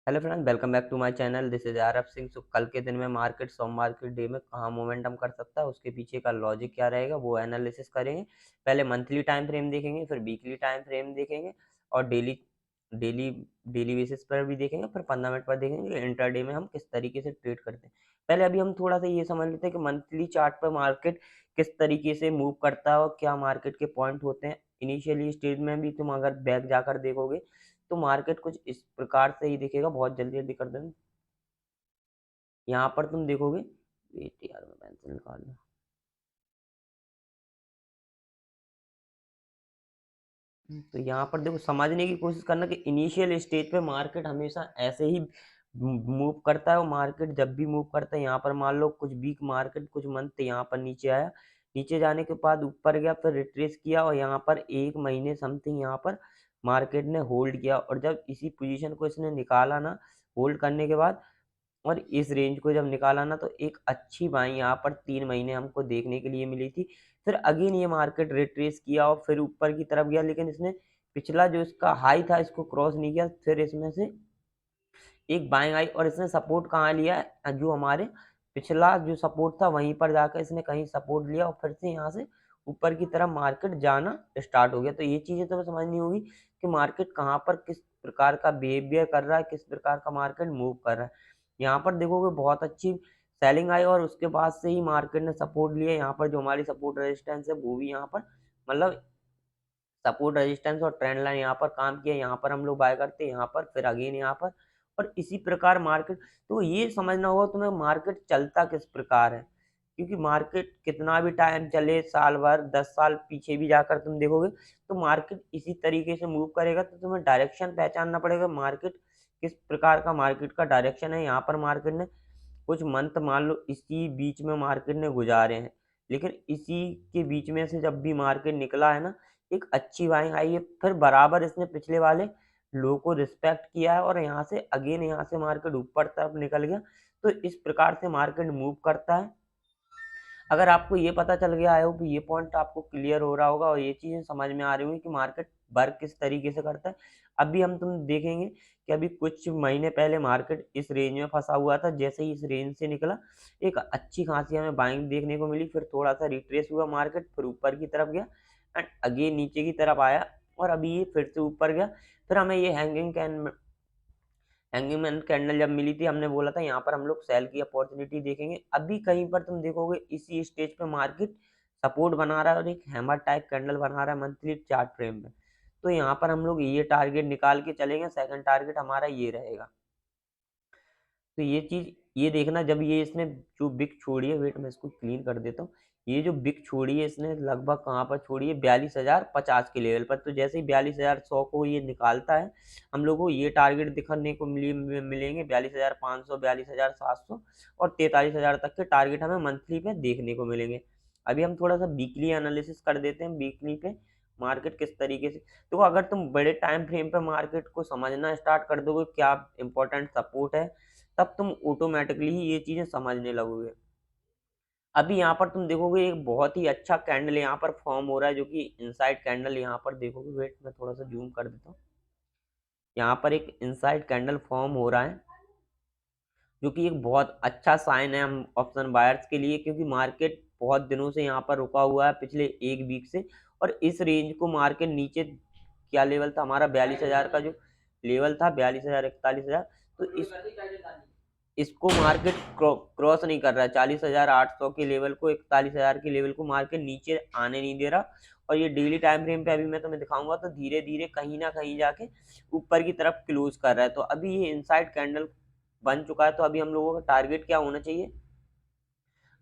Hello friends, welcome back to my channel. This is Aaraf Singh. So कल के दिन में मार्केट सोमवार के डे में कहाँ मोमेंटम कर सकता है, उसके पीछे का लॉजिक क्या रहेगा वो एनालिसिस करेंगे। पहले मंथली टाइम फ्रेम देखेंगे, फिर वीकली टाइम फ्रेम देखेंगे और डेली डेली डेली बेसिस पर भी देखेंगे, फिर फंडामेंट पर देखेंगे इंटरडे में हम किस तरीके से ट्रेड करते हैं। पहले अभी हम थोड़ा सा ये समझ लेते हैं कि मंथली चार्ट पर मार्केट किस तरीके से मूव करता है और क्या मार्केट के पॉइंट होते हैं। इनिशियली स्टेज में भी तुम अगर बैक जाकर देखोगे तो मार्केट कुछ इस प्रकार से ही दिखेगा। बहुत जल्दी जल्दी कर देना। यहाँ पर तुम देखोगे, वेट यार मैं पेंसिल निकाल लूं। तो यहाँ पर देखो, समझने की कोशिश करना कि इनिशियल स्टेज पे मार्केट हमेशा ऐसे ही मूव करता है। और मार्केट जब भी मूव करता है, यहाँ पर मान लो कुछ वीक मार्केट कुछ मंथ यहाँ पर नीचे आया, नीचे जाने के बाद ऊपर गया, फिर रिट्रेस किया और यहाँ पर 1 महीने समथिंग यहाँ पर मार्केट ने होल्ड किया। और जब इसी पोजीशन को इसने निकाला ना, होल्ड करने के बाद और इस रेंज को जब निकाला ना, तो एक अच्छी बाई यहाँ पर 3 महीने हमको देखने के लिए मिली थी। फिर अगेन ये मार्केट रिट्रेस किया और फिर ऊपर की तरफ गया, लेकिन इसने पिछला जो इसका हाई था इसको क्रॉस नहीं किया। फिर इसमें से एक बाइंग आई और इसने सपोर्ट कहाँ लिया है, जो हमारे पिछला जो सपोर्ट था वहीं पर जाकर इसने कहीं सपोर्ट लिया और फिर से यहाँ से ऊपर की तरफ मार्केट जाना स्टार्ट हो गया। तो ये चीजें तुम्हें समझनी होगी कि मार्केट कहाँ पर किस प्रकार का बिहेवियर कर रहा है, किस प्रकार का मार्केट मूव कर रहा है। यहाँ पर देखोगे बहुत अच्छी सेलिंग आई और उसके बाद से ही मार्केट ने सपोर्ट लिया। यहाँ पर जो हमारी सपोर्ट रेजिस्टेंस है वो भी यहाँ पर मतलब सपोर्ट रेजिस्टेंस और ट्रेंड लाइन यहाँ पर काम किया। यहाँ पर हम लोग बाय करते हैं, यहाँ पर फिर अगेन यहाँ पर, और इसी प्रकार मार्केट। तो ये समझना होगा तुम्हें मार्केट चलता किस प्रकार है, क्योंकि मार्केट कितना भी टाइम चले, साल भर 10 साल पीछे भी जाकर तुम देखोगे तो मार्केट इसी तरीके से मूव करेगा। तो तुम्हें डायरेक्शन पहचानना पड़ेगा, मार्केट किस प्रकार का मार्केट का डायरेक्शन है। यहाँ पर मार्केट ने कुछ मंथ मान लो इसी बीच में मार्केट ने गुजारे हैं, लेकिन इसी के बीच में से जब भी मार्केट निकला है ना, एक अच्छी बाइंग आई है। फिर बराबर इसने पिछले वाले लो को रिस्पेक्ट किया है और यहाँ से अगेन यहाँ से मार्केट ऊपर तरफ निकल गया। तो इस प्रकार से मार्केट मूव करता है। अगर आपको ये पता चल गया, आई होप ये पॉइंट आपको क्लियर हो रहा होगा और ये चीजें समझ में आ रही होंगी कि मार्केट वर्क किस तरीके से करता है। अभी हम तुम देखेंगे कि अभी कुछ महीने पहले मार्केट इस रेंज में फंसा हुआ था। जैसे ही इस रेंज से निकला, एक अच्छी खासी हमें बाइंग देखने को मिली। फिर थोड़ा सा रिट्रेस हुआ मार्केट, फिर ऊपर की तरफ गया एंड अगेन नीचे की तरफ आया और अभी ये फिर से ऊपर गया। फिर हमें ये हैंगिंगमैन कैंडल जब मिली थी, हमने बोला था यहाँ पर हम लोग सेल की अपॉर्चुनिटी देखेंगे। अभी कहीं पर तुम देखोगे इसी स्टेज पे मार्केट सपोर्ट बना रहा है और एक हैमर टाइप कैंडल बना रहा है मंथली चार्ट फ्रेम में। तो यहाँ पर हम लोग ये टारगेट निकाल के चलेंगे। सेकंड टारगेट हमारा ये रहेगा। तो ये चीज ये देखना, जब ये इसने जो बिक छोड़ी है, वेट मैं इसको क्लीन कर देता हूँ। ये जो बिक छोड़ी है इसने लगभग कहाँ पर छोड़ी है, 42,050 के लेवल पर। तो जैसे ही 42,100 को ये निकालता है, हम लोग को ये टारगेट दिखने को मिलेंगे 42,500, 42,700 और 43,000 तक के टारगेट हमें मंथली पे देखने को मिलेंगे। अभी हम थोड़ा सा वीकली एनालिसिस कर देते हैं। वीकली पे मार्केट किस तरीके से, तो अगर तुम बड़े टाइम फ्रेम पे मार्केट को समझना स्टार्ट कर दोगे क्या इंपॉर्टेंट सपोर्ट है, तब तुम ऑटोमेटिकली ही ये चीजें समझने लगोगे। अभी यहाँ पर तुम देखोगे एक बहुत ही अच्छा कैंडल यहाँ पर फॉर्म हो रहा है, जो कि इनसाइड कैंडल यहाँ पर देखोगे। वेट मैं थोड़ा सा जूम कर देता हूँ। यहाँ पर एक इनसाइड कैंडल फॉर्म हो रहा है, जो कि एक बहुत अच्छा साइन है हम ऑप्शन बायर्स के लिए, क्योंकि मार्केट बहुत दिनों से यहाँ पर रुका हुआ है, पिछले एक वीक से। और इस रेंज को मार्केट नीचे, क्या लेवल था हमारा, 42,000 का जो लेवल था, 42,000 41,000। तो इसको मार्केट क्रॉस नहीं कर रहा है। 40,800 के लेवल को, 41,000 के लेवल को मार्केट नीचे आने नहीं दे रहा। और ये डेली टाइम फ्रेम पे अभी मैं तुम्हें दिखाऊंगा, तो धीरे धीरे कहीं ना कहीं जाके ऊपर की तरफ क्लोज कर रहा है। तो अभी ये इनसाइड कैंडल बन चुका है। तो अभी हम लोगों का टारगेट क्या होना चाहिए,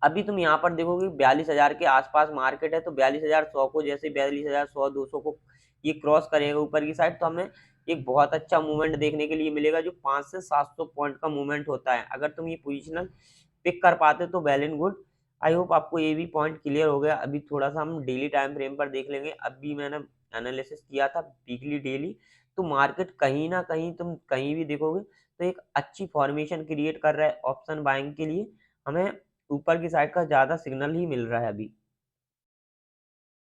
अभी तुम यहाँ पर देखोगे 42,000 के आसपास मार्केट है। तो 42,100 को, जैसे 42,100 200 को ये क्रॉस करेगा ऊपर की साइड, तो हमें एक बहुत अच्छा मूवमेंट देखने के लिए मिलेगा, जो 500 से 700 पॉइंट का मूवमेंट होता है। अगर तुम ये पोजिशनल पिक कर पाते तो well and good. I hope आपको ये भी पॉइंट क्लियर हो गया। अभी थोड़ा सा हम डेली टाइम फ्रेम पर देख लेंगे। अभी मैंने एनालिसिस किया था वीकली डेली, तो मार्केट कहीं ना कहीं तुम कहीं भी देखोगे तो एक अच्छी फॉर्मेशन क्रिएट कर रहा है ऑप्शन बाइंग के लिए। हमें ऊपर की साइड का ज्यादा सिग्नल ही मिल रहा है।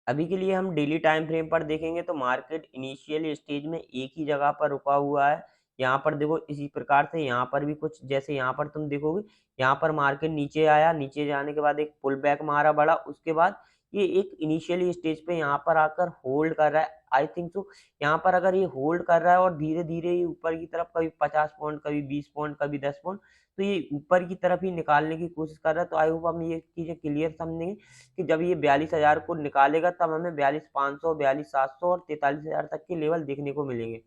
अभी के लिए हम डेली टाइम फ्रेम पर देखेंगे तो मार्केट इनिशियल स्टेज में एक ही जगह पर रुका हुआ है। यहाँ पर देखो इसी प्रकार से यहाँ पर भी कुछ जैसे यहाँ पर तुम देखोगे, यहाँ पर मार्केट नीचे आया, नीचे जाने के बाद एक पुल बैक मारा बड़ा, उसके बाद ये एक इनिशियली स्टेज पे यहाँ पर आकर होल्ड कर रहा है। आई थिंक सो यहाँ पर अगर ये होल्ड कर रहा है और धीरे-धीरे ये ऊपर की तरफ कभी 50 पॉइंट, कभी 20 पॉइंट, कभी 10 पॉइंट, तो ये ऊपर की तरफ ही निकालने की कोशिश कर रहा है। तो आई होप हम ये चीज़ें क्लियर समझेंगे कि जब ये 42,000 को निकालेगा तब हमें 42,500, 42,700 और 43,000 तक के लेवल देखने को मिलेंगे।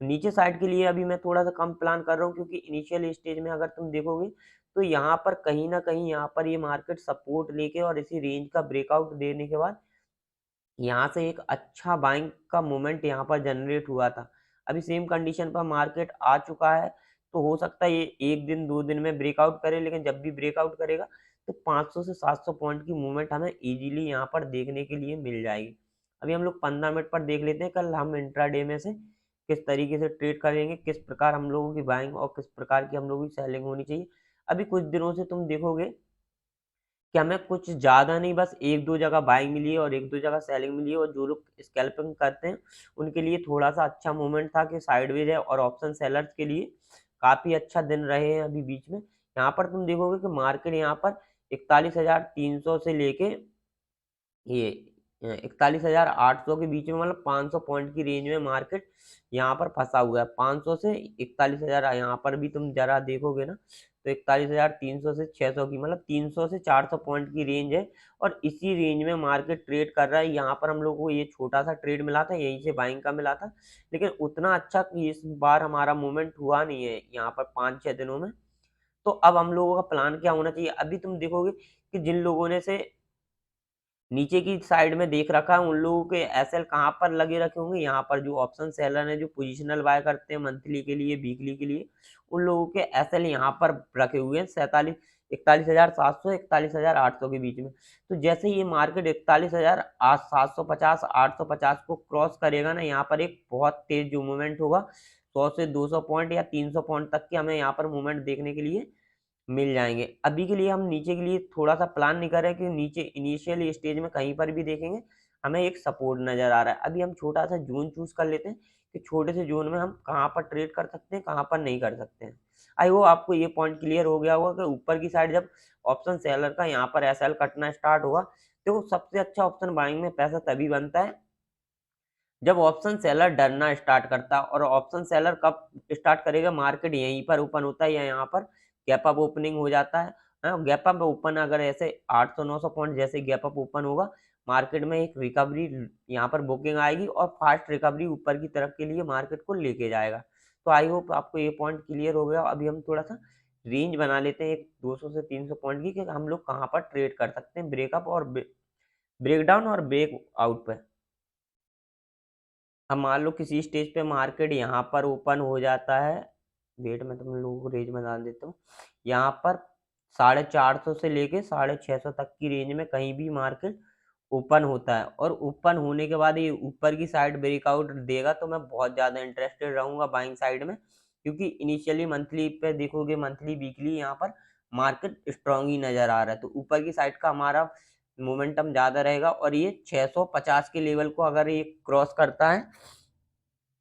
नीचे साइड के लिए अभी मैं थोड़ा-सा कम प्लान कर रहा हूँ, क्योंकि इनिशियल स्टेज में अगर तुम देखोगे तो यहाँ पर कहीं न कहीं यहाँ पर ये मार्केट सपोर्ट लेके और इसी रेंज का ब्रेकआउट देने के बाद यहाँ से एक अच्छा बाइंग का मोमेंट यहाँ पर जनरेट हुआ था। अभी सेम कंडीशन पर मार्केट आ चुका है, तो हो सकता है ये 1 दिन 2 दिन में ब्रेकआउट करे, लेकिन जब भी ब्रेकआउट करेगा तो 500 से 700 पॉइंट की मूवमेंट हमें ईज़िली यहाँ पर देखने के लिए मिल जाएगी। अभी हम लोग 15 मिनट पर देख लेते हैं कल हम इंट्राडे में से किस तरीके से ट्रेड करेंगे, किस प्रकार हम लोगों की बाइंग और किस प्रकार की हम लोगों की सेलिंग होनी चाहिए। अभी कुछ दिनों से तुम देखोगे कि हमें कुछ ज़्यादा नहीं, बस 1-2 जगह बाइंग मिली है और 1-2 जगह सेलिंग मिली है, और जो लोग स्कैल्पिंग करते हैं, उनके लिए थोड़ा-सा अच्छा मोमेंट था कि साइडवेज है, और ऑप्शन सेलर्स के लिए काफ़ी अच्छा दिन रहे हैं अभी बीच में। यहाँ पर तुम देखोगे कि मार्केट यहाँ पर 41,300 से लेके ये 41,800 के बीच में, मतलब 500 पॉइंट की रेंज में मार्केट यहाँ पर फँसा हुआ है। 500 से 41,000 यहाँ पर भी तुम ज़रा देखोगे ना, तो 41,300 से 600 की, मतलब 300 से 400 पॉइंट की रेंज है, और इसी रेंज में मार्केट ट्रेड कर रहा है। यहाँ पर हम लोगों को ये छोटा-सा ट्रेड मिला था, यहीं से बाइंग का मिला था, लेकिन उतना अच्छा कि इस बार हमारा मूवमेंट हुआ नहीं है यहाँ पर 5-6 दिनों में। तो अब हम लोगों का प्लान क्या होना चाहिए? अभी तुम देखोगे कि जिन लोगों ने से नीचे की साइड में देख रखा है, उन लोगों के एसएल कहाँ पर लगे रखे होंगे, यहाँ पर जो ऑप्शन सेलर हैं, जो पोजिशनल बाय करते हैं मंथली के लिए, वीकली के लिए, उन लोगों के एसएल यहाँ पर रखे हुए हैं 47 41,700 41,800 के बीच में। तो जैसे ही ये मार्केट 41,000 750 850 को क्रॉस करेगा ना, यहाँ पर एक बहुत तेज जो मूवमेंट होगा, 100 से 200 पॉइंट या 300 पॉइंट तक की हमें यहाँ पर मूवमेंट देखने के लिए मिल जाएँगे। अभी के लिए हम नीचे के लिए थोड़ा-सा प्लान नहीं कर रहे कि नीचे इनिशियल स्टेज में कहीं पर भी देखेंगे, हमें एक सपोर्ट नज़र आ रहा है। अभी हम छोटा-सा ज़ोन चूज़ कर लेते हैं कि छोटे से ज़ोन में हम कहाँ पर ट्रेड कर सकते हैं, कहाँ पर नहीं कर सकते हैं। आई होप आपको ये पॉइंट क्लियर हो गया होगा कि ऊपर की साइड जब ऑप्शन सेलर का यहाँ पर एसएल कटना स्टार्ट होगा, तो सबसे अच्छा ऑप्शन बाइंग में पैसा तभी बनता है जब ऑप्शन सेलर डरना स्टार्ट करता है। और ऑप्शन सेलर कब स्टार्ट करेगा? मार्केट यहीं पर ओपन होता है या यहाँ पर गैप अप ओपनिंग हो जाता है। गैप अप ओपन अगर ऐसे 800-900 पॉइंट जैसे गैप अप ओपन होगा, मार्केट में एक रिकवरी यहाँ पर बुकिंग आएगी, और फास्ट रिकवरी ऊपर की तरफ के लिए मार्केट को लेके जाएगा। तो आई होप आपको ये पॉइंट क्लियर हो गया। अभी हम थोड़ा सा रेंज बना लेते हैं एक 200 से 300 पॉइंट की, कि हम लोग कहाँ पर ट्रेड कर सकते हैं ब्रेकअप और ब्रेकडाउन और ब्रेक आउट पे। अब मान लो किसी स्टेज पे मार्केट यहाँ पर ओपन हो जाता है, वेट मैं तुम लोगों को रेंज बता देता हूँ। यहाँ पर 450 से लेके 650 तक की रेंज में कहीं भी मार्केट ओपन होता है, और ओपन होने के बाद ये ऊपर की साइड ब्रेकआउट देगा, तो मैं बहुत ज़्यादा इंटरेस्टेड रहूँगा बाइंग साइड में, क्योंकि इनिशियली मंथली पे देखोगे, मंथली वीकली यहाँ पर मार्केट स्ट्रॉन्ग ही नज़र आ रहा है। तो ऊपर की साइड का हमारा मोमेंटम ज़्यादा रहेगा, और ये 650 के लेवल को अगर ये क्रॉस करता है,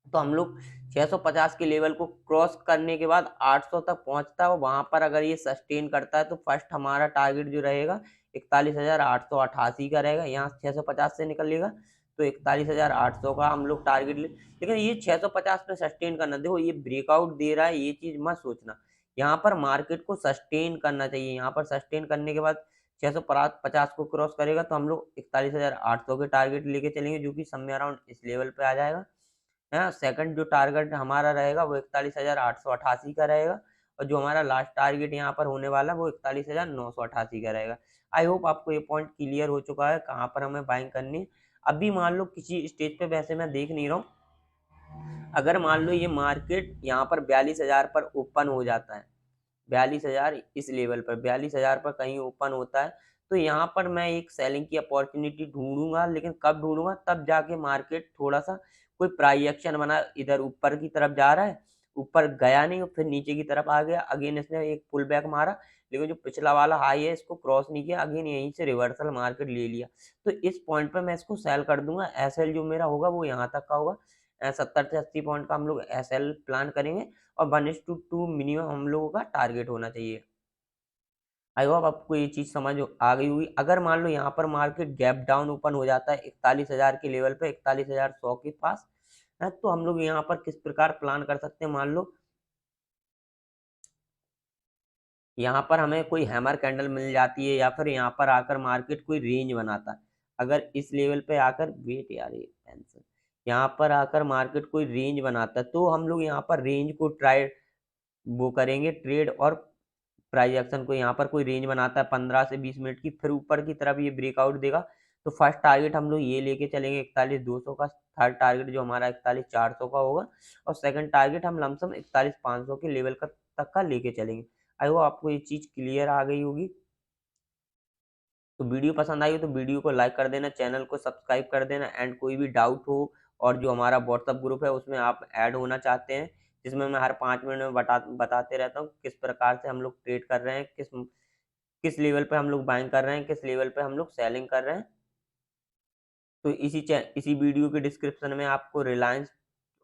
तो हम लोग 650 के लेवल को क्रॉस करने के बाद 800 तक पहुंचता है, और वहां पर अगर ये सस्टेन करता है, तो फर्स्ट हमारा टारगेट जो रहेगा 41,888 का रहेगा। यहाँ 650 से निकलेगा तो 41,800 का हम लोग टारगेट ले, लेकिन ये 650 पे सस्टेन करना, देखो ये ब्रेकआउट दे रहा है, ये चीज मत सोचना। यहाँ पर मार्केट को सस्टेन करना चाहिए, यहाँ पर सस्टेन करने के बाद 650 को क्रॉस करेगा, तो हम लोग 41,800 के टारगेट लेके चलेंगे, जो कि समय अराउंड इस लेवल पे आ जाएगा। है सेकंड जो टारगेट हमारा रहेगा वो 41,888 का रहेगा, और जो हमारा लास्ट टारगेट यहाँ पर होने वाला है वो 41,988 का रहेगा। आई होप आपको ये पॉइंट क्लियर हो चुका है कहाँ पर हमें बाइंग करनी है। अभी मान लो किसी स्टेज पे, वैसे मैं देख नहीं रहा हूँ, अगर मान लो ये मार्केट यहाँ पर 42,000 पर ओपन हो जाता है, 42,000 इस लेवल पर 42,000 पर कहीं ओपन होता है, तो यहाँ पर मैं एक सेलिंग की अपॉर्चुनिटी ढूंढूंगा, लेकिन कब ढूंढूंगा? तब जाके मार्केट थोड़ा सा कोई प्राइस एक्शन बना, इधर ऊपर की तरफ जा रहा है, ऊपर गया नहीं और फिर नीचे की तरफ आ गया, अगेन इसने एक पुल बैक मारा, लेकिन जो पिछला वाला हाई है इसको क्रॉस नहीं किया, अगेन यहीं से रिवर्सल मार्केट ले लिया, तो इस पॉइंट पर मैं इसको सेल कर दूंगा। एसएल जो मेरा होगा वो यहाँ तक का होगा, 70 से 80 पॉइंट का हम लोग एसएल प्लान करेंगे और 1:2 मिनिमम हम लोगों का टारगेट होना चाहिए। आई होप आपको ये चीज़ समझ आ गई होगी। अगर मान लो यहाँ पर मार्केट गैप डाउन ओपन हो जाता है 41,000 के लेवल पे, 41,100 के पास है, तो हम लोग यहाँ पर किस प्रकार प्लान कर सकते हैं। मान लो यहाँ पर हमें कोई हैमर कैंडल मिल जाती है या फिर यहाँ पर आकर मार्केट कोई रेंज बनाता है। अगर इस लेवल पे आकर वेट यार ये टेंशन, यहाँ पर आकर मार्केट कोई रेंज बनाता है, तो हम लोग यहाँ पर रेंज को ट्राई वो करेंगे ट्रेड, और प्राइस एक्शन को यहाँ पर कोई रेंज बनाता है 15 से 20 मिनट की, फिर ऊपर की तरफ ये ब्रेकआउट देगा, तो फर्स्ट टारगेट हम लोग ये लेके चलेंगे 41,200 का, थर्ड टारगेट जो हमारा 41,400 का होगा, और सेकंड टारगेट हम लमसम 41,500 के लेवल का तक का लेके चलेंगे। आई होप आपको ये चीज़ क्लियर आ गई होगी। तो वीडियो पसंद आई हो तो वीडियो को लाइक कर देना, चैनल को सब्सक्राइब कर देना, एंड कोई भी डाउट हो और जो हमारा व्हाट्सअप ग्रुप है उसमें आप ऐड होना चाहते हैं, जिसमें मैं हर 5 मिनट में बताते रहता हूँ किस प्रकार से हम लोग ट्रेड कर रहे हैं, किस किस लेवल पे हम लोग बाइंग कर रहे हैं, किस लेवल पे हम लोग सेलिंग कर रहे हैं। तो इसी वीडियो के डिस्क्रिप्शन में आपको Reliance,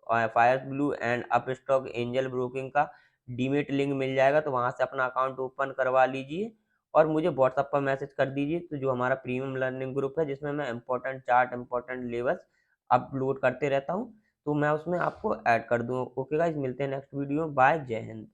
fire blue and Upstox angel broking का डीमेट लिंक मिल जाएगा, तो वहां से अपना अकाउंट ओपन करवा लीजिए और मुझे व्हाट्सएप पर मैसेज कर दीजिए। तो जो हमारा प्रीमियम लर्निंग ग्रुप है जिसमें मैं important chart, important levels upload करते रहता हूँ, तो मैं उसमें आपको ऐड कर दूंगा। ओके गाइज, मिलते हैं नेक्स्ट वीडियो। बाय, जय हिंद।